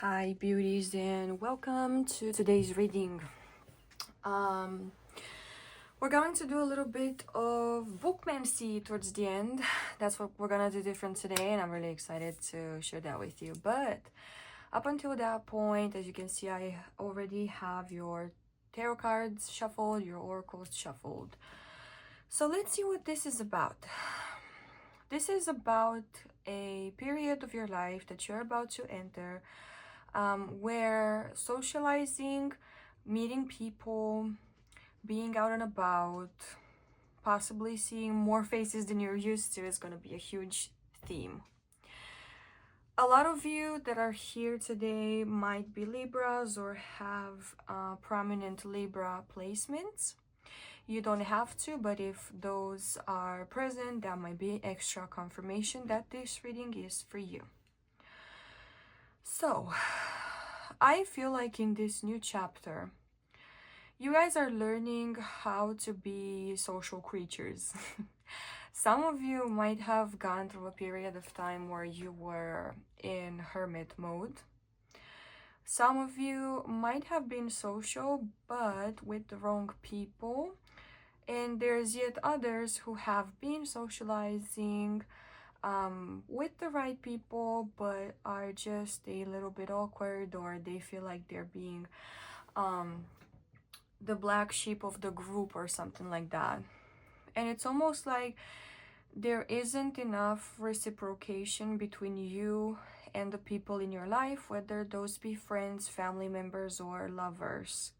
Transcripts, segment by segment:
Hi beauties, and welcome to today's reading. um we're going to do a little bit of bookmancy towards the end. That's what we're gonna do different today, and I'm really excited to share that with you. But up until that point, as you can see, I already have your tarot cards shuffled, your oracles shuffled. So let's see what this is about. This is about a period of your life that you're about to enter, where socializing, meeting people, being out and about, possibly seeing more faces than you're used to is going to be a huge theme. A lot of you that are here today might be Libras or have prominent Libra placements. You don't have to, but if those are present, that might be extra confirmation that this reading is for you. So, I feel like in this new chapter, you guys are learning how to be social creatures. Some of you might have gone through a period of time where you were in hermit mode. Some of you might have been social, but with the wrong people. And there's yet others who have been socializing with the right people, but are just a little bit awkward, or they feel like they're being the black sheep of the group or something like that. And it's almost like there isn't enough reciprocation between you and the people in your life, whether those be friends, family members, or lovers.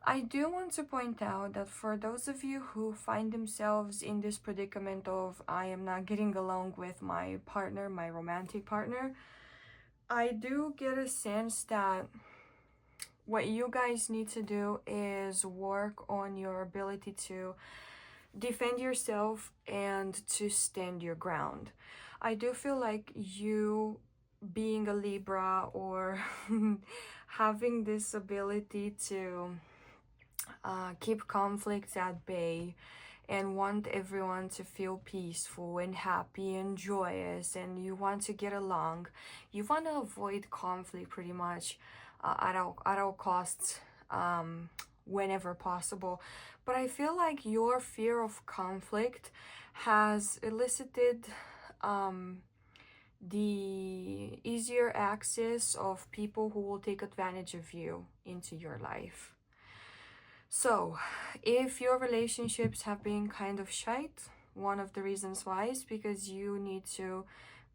I do want to point out that for those of you who find themselves in this predicament of I am not getting along with my partner, my romantic partner, I do get a sense that what you guys need to do is work on your ability to defend yourself and to stand your ground. I do feel like you being a Libra or having this ability to keep conflicts at bay and want everyone to feel peaceful and happy and joyous, and you want to get along. You want to avoid conflict pretty much at all costs, whenever possible. But I feel like your fear of conflict has elicited the easier access of people who will take advantage of you into your life. So, if your relationships have been kind of shite, one of the reasons why is because you need to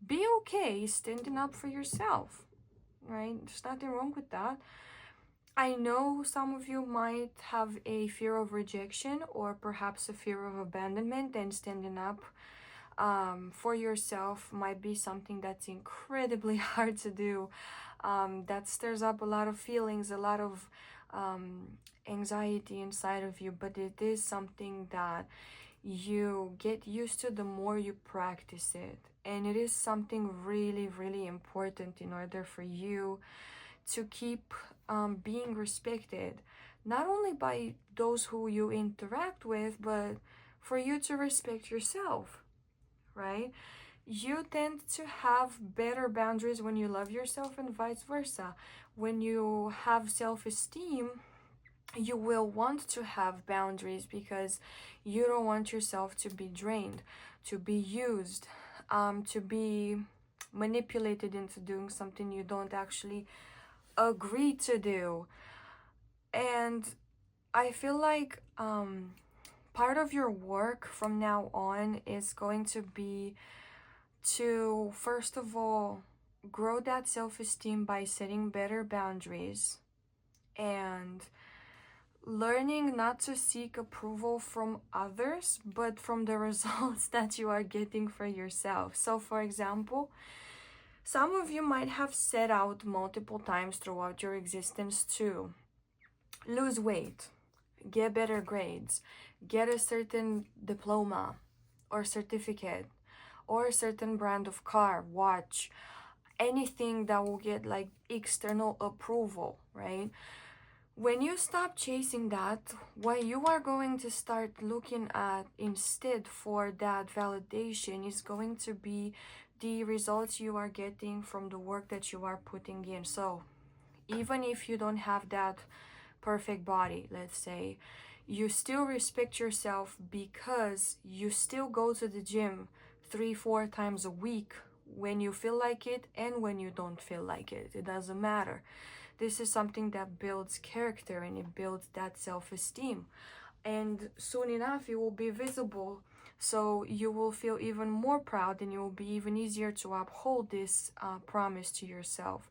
be okay standing up for yourself, right? There's nothing wrong with that. I know some of you might have a fear of rejection or perhaps a fear of abandonment, and standing up for yourself might be something that's incredibly hard to do. That stirs up a lot of feelings, a lot of anxiety inside of you, but it is something that you get used to the more you practice it. And it is something really, really important in order for you to keep being respected, not only by those who you interact with, but for you to respect yourself, right? You tend to have better boundaries when you love yourself, and vice versa. When you have self-esteem, you will want to have boundaries because you don't want yourself to be drained, to be used, to be manipulated into doing something you don't actually agree to do. And I feel like part of your work from now on is going to be to, first of all, grow that self-esteem by setting better boundaries and learning not to seek approval from others, but from the results that you are getting for yourself. So, for example, some of you might have set out multiple times throughout your existence to lose weight, get better grades, get a certain diploma or certificate, or a certain brand of car, watch, anything that will get like external approval, right? When you stop chasing that, what you are going to start looking at instead for that validation is going to be the results you are getting from the work that you are putting in. So even if you don't have that perfect body, let's say, you still respect yourself because you still go to the gym 3-4 times a week when you feel like it and when you don't feel like it. It doesn't matter. This is something that builds character and it builds that self-esteem. And soon enough, it will be visible. So you will feel even more proud and it will be even easier to uphold this promise to yourself.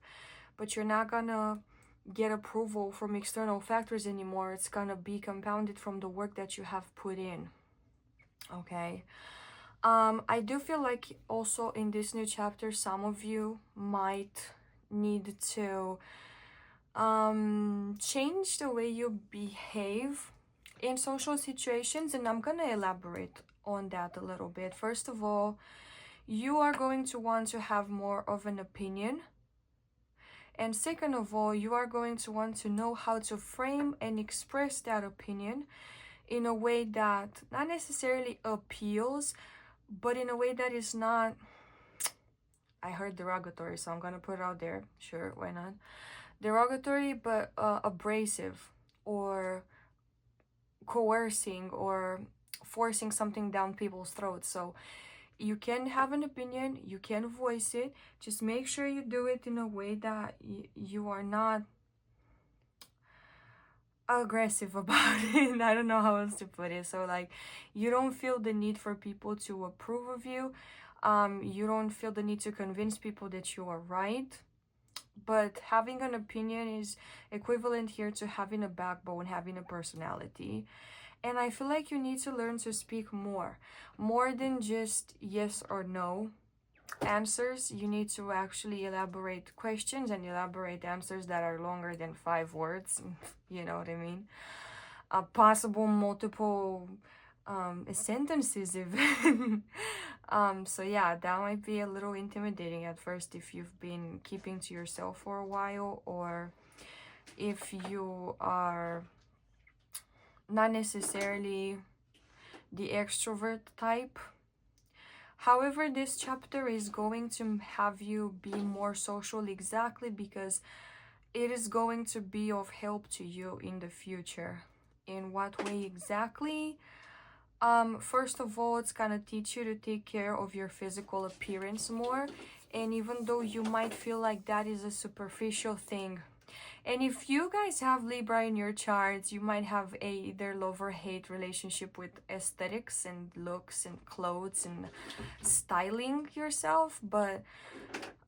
But you're not gonna get approval from external factors anymore. It's gonna be compounded from the work that you have put in. Okay. I do feel like also in this new chapter, some of you might need to change the way you behave in social situations, and I'm gonna elaborate on that a little bit. First of all, you are going to want to have more of an opinion, and second of all, you are going to want to know how to frame and express that opinion in a way that not necessarily appeals, but in a way that is not, I heard derogatory, so I'm gonna put it out there, sure, why not, derogatory, but abrasive or coercing or forcing something down people's throats. So you can have an opinion, you can voice it, just make sure you do it in a way that you are not aggressive about it. I don't know how else to put it. So like, you don't feel the need for people to approve of you. You don't feel the need to convince people that you are right. But having an opinion is equivalent here to having a backbone, having a personality. And I feel like you need to learn to speak more than just yes or no answers. You need to actually elaborate questions and elaborate answers that are longer than 5 words. You know what I mean? Possible multiple sentences even. So yeah, that might be a little intimidating at first if you've been keeping to yourself for a while, or if you are not necessarily the extrovert type. However, this chapter is going to have you be more social, exactly because it is going to be of help to you in the future. In what way exactly? First of all, it's gonna teach you to take care of your physical appearance more. And even though you might feel like that is a superficial thing, and if you guys have Libra in your charts, you might have a either love or hate relationship with aesthetics and looks and clothes and styling yourself. But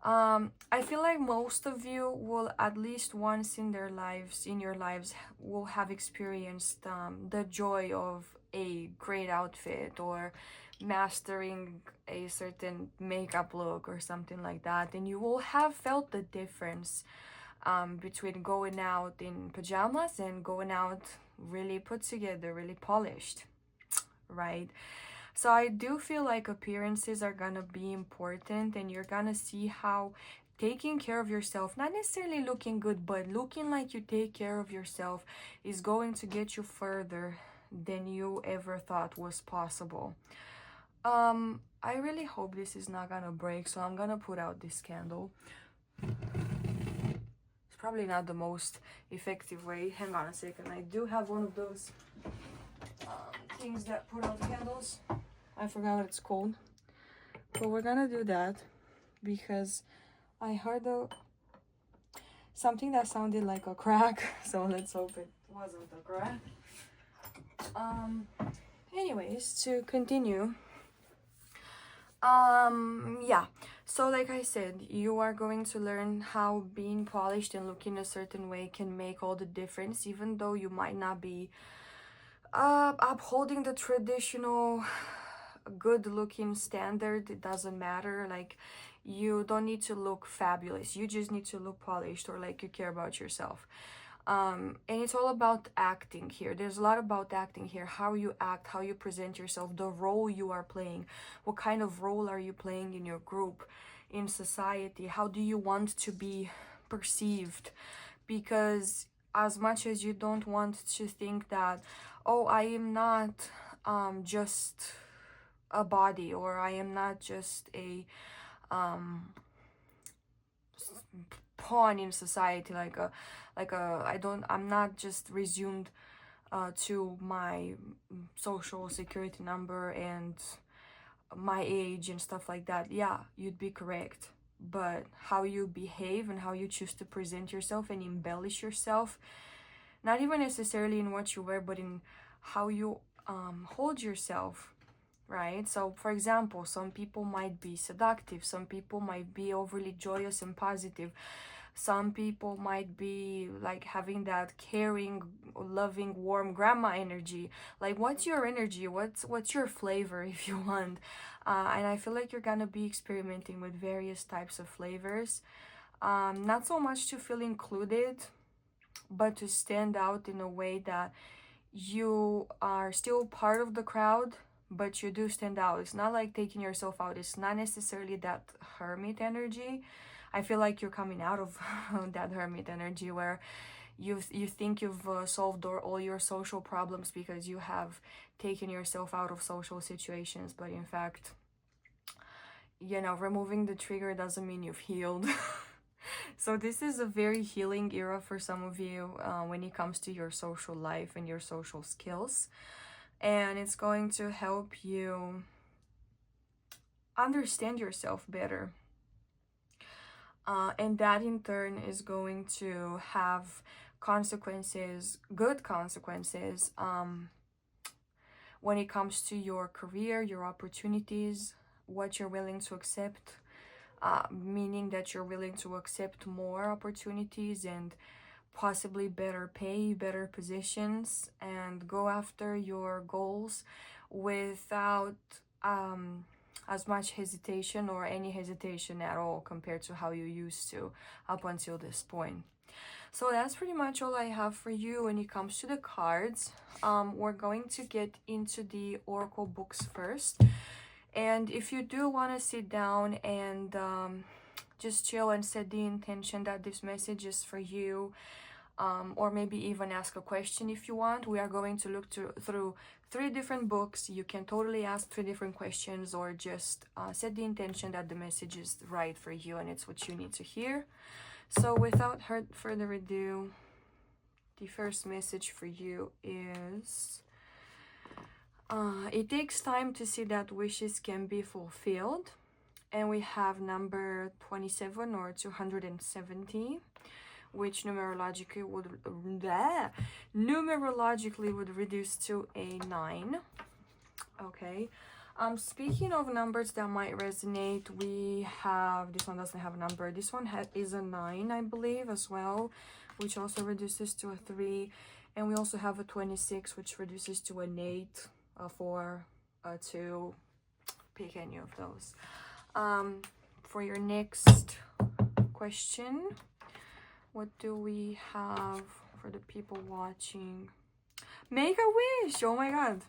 I feel like most of you will at least once in their lives, in your lives, will have experienced the joy of a great outfit or mastering a certain makeup look or something like that, and you will have felt the difference between going out in pajamas and going out really put together, really polished, right? So I do feel like appearances are gonna be important, and you're gonna see how taking care of yourself, not necessarily looking good, but looking like you take care of yourself, is going to get you further than you ever thought was possible. I really hope this is not gonna break, so I'm gonna put out this candle. It's probably not the most effective way. Hang on a second, I do have one of those things that put out candles. I forgot what it's called, but we're gonna do that because I heard something that sounded like a crack, so let's hope it wasn't a crack. Anyways, to continue, yeah, so like I said, you are going to learn how being polished and looking a certain way can make all the difference, even though you might not be upholding the traditional good looking standard. It doesn't matter. Like, you don't need to look fabulous, you just need to look polished, or like you care about yourself. And it's all about acting here. There's a lot about acting here. How you act, how you present yourself, the role you are playing. What kind of role are you playing in your group, in society? How do you want to be perceived? Because as much as you don't want to think that, oh, I am not just a body, or I am not just a pawn in society, I'm not just resumed to my social security number and my age and stuff like that. Yeah, you'd be correct, but how you behave and how you choose to present yourself and embellish yourself, not even necessarily in what you wear, but in how you hold yourself, right? So for example, some people might be seductive, some people might be overly joyous and positive, some people might be like having that caring, loving, warm grandma energy. Like, what's your energy? What's your flavor, if you want? And I feel like you're gonna be experimenting with various types of flavors, not so much to feel included, but to stand out in a way that you are still part of the crowd, but you do stand out. It's not like taking yourself out. It's not necessarily that hermit energy. I feel like you're coming out of that hermit energy where you think you've solved all your social problems because you have taken yourself out of social situations, but in fact, you know, removing the trigger doesn't mean you've healed. So this is a very healing era for some of you when it comes to your social life and your social skills, and it's going to help you understand yourself better, and that in turn is going to have consequences, good consequences, when it comes to your career, your opportunities, what you're willing to accept, meaning that you're willing to accept more opportunities and possibly better pay, better positions, and go after your goals without as much hesitation or any hesitation at all compared to how you used to up until this point. So that's pretty much all I have for you when it comes to the cards. We're going to get into the oracle books first. And if you do want to sit down and just chill and set the intention that this message is for you, or maybe even ask a question if you want, we are going to look through 3 different books. You can totally ask 3 different questions, or just set the intention that the message is right for you and it's what you need to hear. So without further ado, the first message for you is it takes time to see that wishes can be fulfilled. And we have number 27 or 270, which numerologically would reduce to a 9. Okay. Speaking of numbers that might resonate, we have, this one doesn't have a number. This one is a 9, I believe, as well, which also reduces to a 3. And we also have a 26, which reduces to an 8, a 4, a 2. Pick any of those. For your next question, what do we have for the people watching? Make a wish! Oh my god.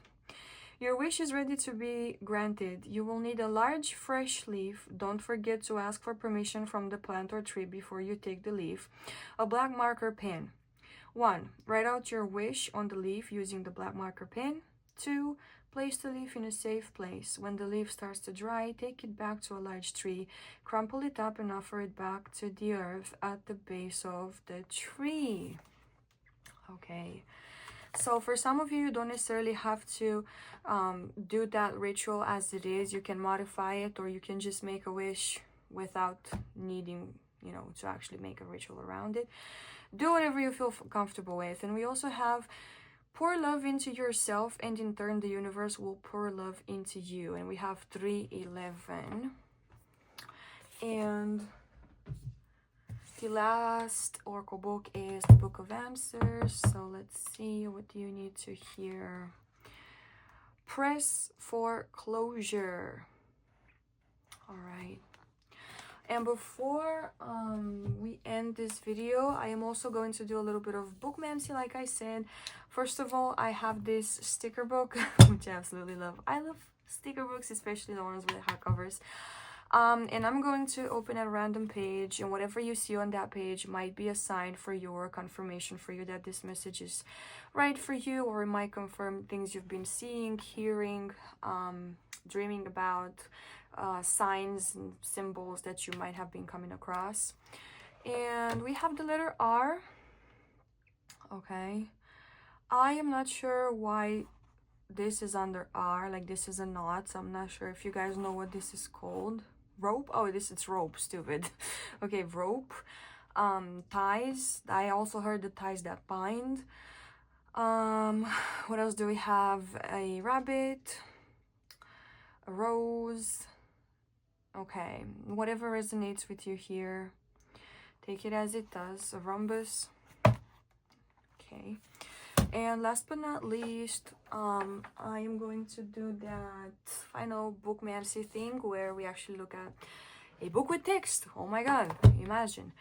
Your wish is ready to be granted. You will need a large fresh leaf. Don't forget to ask for permission from the plant or tree before you take the leaf. A black marker pen. 1. Write out your wish on the leaf using the black marker pen. 2. Place the leaf in a safe place. When the leaf starts to dry, take it back to a large tree. Crumple it up and offer it back to the earth at the base of the tree. Okay. So for some of you, you don't necessarily have to do that ritual as it is. You can modify it, or you can just make a wish without needing, you know, to actually make a ritual around it. Do whatever you feel comfortable with. And we also have pour love into yourself, and in turn the universe will pour love into you. And we have 311. And the last oracle book is the Book of Answers. So let's see, what do you need to hear? Press for closure. All right. And before we end this video, I am also going to do a little bit of bookmancy, like I said. First of all, I have this sticker book, which I absolutely love. I love sticker books, especially the ones with hardcovers. And I'm going to open a random page, and whatever you see on that page might be a sign for you or confirmation for you that this message is right for you, or it might confirm things you've been seeing, hearing, dreaming about, signs and symbols that you might have been coming across. And we have the letter R. Okay, I am not sure why this is under R, like this is a knot, so I'm not sure if you guys know what this is called. Rope? Oh, it's rope, stupid. Okay, rope. Ties. I also heard the ties that bind. What else do we have? A rabbit, a rose. Okay, whatever resonates with you here, take it as it does. A rhombus. Okay. And last but not least, I am going to do that final book mercy thing where we actually look at a book with text. Oh my god, imagine.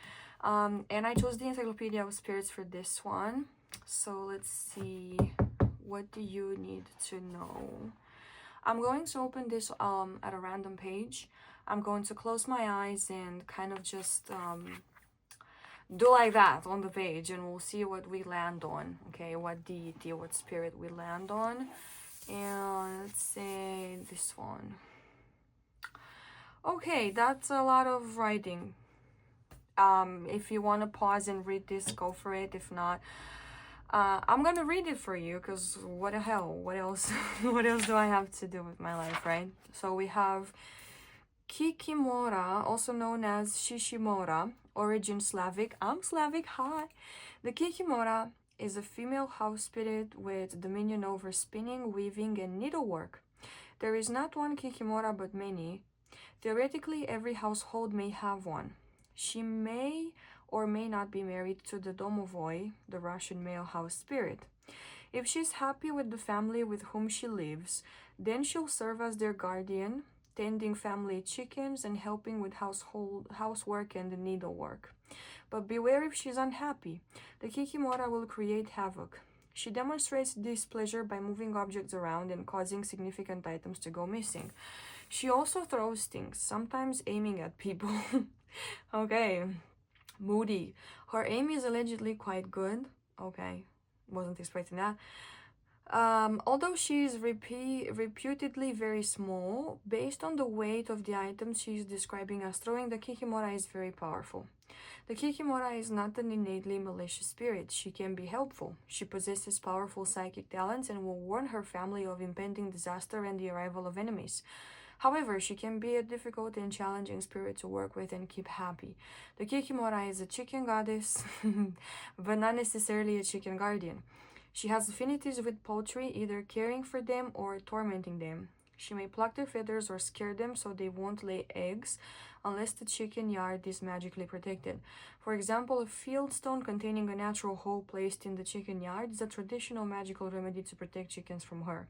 And I chose the Encyclopedia of Spirits for this one. So let's see, what do you need to know? I'm going to open this at a random page. I'm going to close my eyes and kind of just do like that on the page, and we'll see what we land on. Okay, what deity, what spirit we land on. And let's say this one. Okay, that's a lot of writing. If you want to pause and read this, go for it. If not, I'm gonna read it for you, because what the hell, what else what else do I have to do with my life, right? So we have Kikimora, also known as Shishimora, origin Slavic. I'm Slavic, hi! The Kikimora is a female house spirit with dominion over spinning, weaving, and needlework. There is not one Kikimora but many. Theoretically, every household may have one. She may or may not be married to the domovoi, the Russian male house spirit. If she's happy with the family with whom she lives, then she'll serve as their guardian, tending family chickens and helping with housework and needlework. But beware if she's unhappy. The Kikimora will create havoc. She demonstrates displeasure by moving objects around and causing significant items to go missing. She also throws things, sometimes aiming at people. Okay, moody. Her aim is allegedly quite good. Okay, wasn't expecting that. Although she is reputedly very small, based on the weight of the items she is describing as throwing, the Kikimora is very powerful. The Kikimora is not an innately malicious spirit. She can be helpful. She possesses powerful psychic talents and will warn her family of impending disaster and the arrival of enemies. However, she can be a difficult and challenging spirit to work with and keep happy. The Kikimora is a chicken goddess, but not necessarily a chicken guardian. She has affinities with poultry, either caring for them or tormenting them. She may pluck their feathers or scare them so they won't lay eggs unless the chicken yard is magically protected. For example, a field stone containing a natural hole placed in the chicken yard is a traditional magical remedy to protect chickens from her.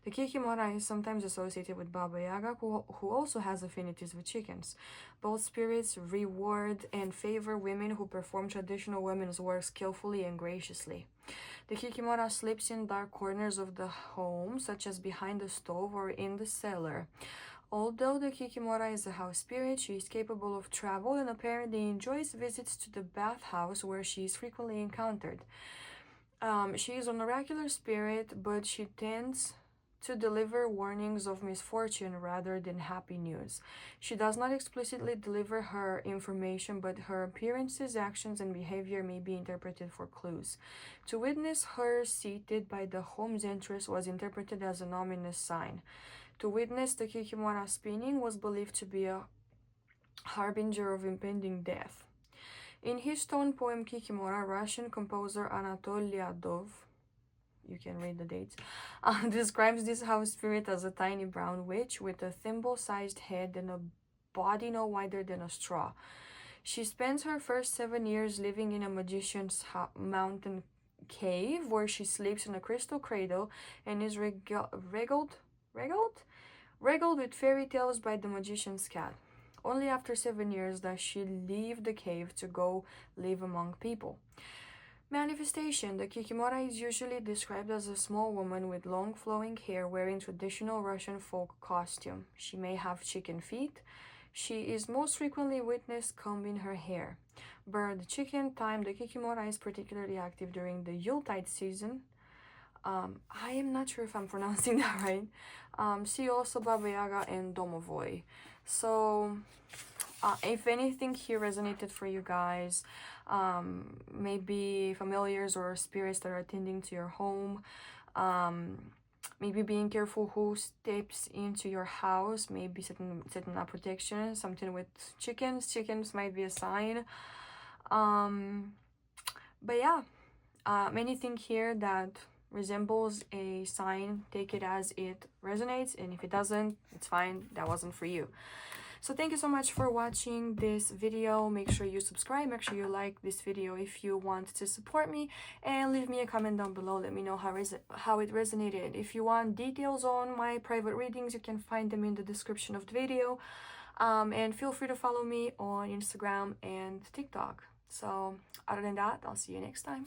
The Kikimora is sometimes associated with Baba Yaga, who also has affinities with chickens. Both spirits reward and favor women who perform traditional women's work skillfully and graciously. The Kikimora sleeps in dark corners of the home, such as behind the stove or in the cellar. Although the Kikimora is a house spirit, she is capable of travel and apparently enjoys visits to the bathhouse, where she is frequently encountered. She is an oracular spirit, but she tends to deliver warnings of misfortune rather than happy news. She does not explicitly deliver her information, but her appearances, actions, and behavior may be interpreted for clues. To witness her seated by the home's entrance was interpreted as an ominous sign. To witness the Kikimora spinning was believed to be a harbinger of impending death. In his stone poem Kikimora, Russian composer Anatoly Lyadov, you can read the dates, describes this house spirit as a tiny brown witch with a thimble-sized head and a body no wider than a straw. She spends her first 7 years living in a magician's mountain cave, where she sleeps in a crystal cradle and is regaled with fairy tales by the magician's cat. Only after 7 years does she leave the cave to go live among people. Manifestation. The Kikimora is usually described as a small woman with long flowing hair wearing traditional Russian folk costume. She may have chicken feet. She is most frequently witnessed combing her hair. Bird chicken time. The Kikimora is particularly active during the Yuletide season. I am not sure if I'm pronouncing that right. She also Baba Yaga and Domovoy. So if anything here resonated for you guys, maybe familiars or spirits that are attending to your home, maybe being careful who steps into your house, maybe setting up protection, something with chickens might be a sign. But yeah, anything here that resembles a sign, take it as it resonates, and if it doesn't, it's fine, that wasn't for you. So thank you so much for watching this video. Make sure you subscribe, make sure you like this video if you want to support me, and leave me a comment down below. Let me know how it resonated. If you want details on my private readings, you can find them in the description of the video. And feel free to follow me on Instagram and TikTok. So other than that, I'll see you next time.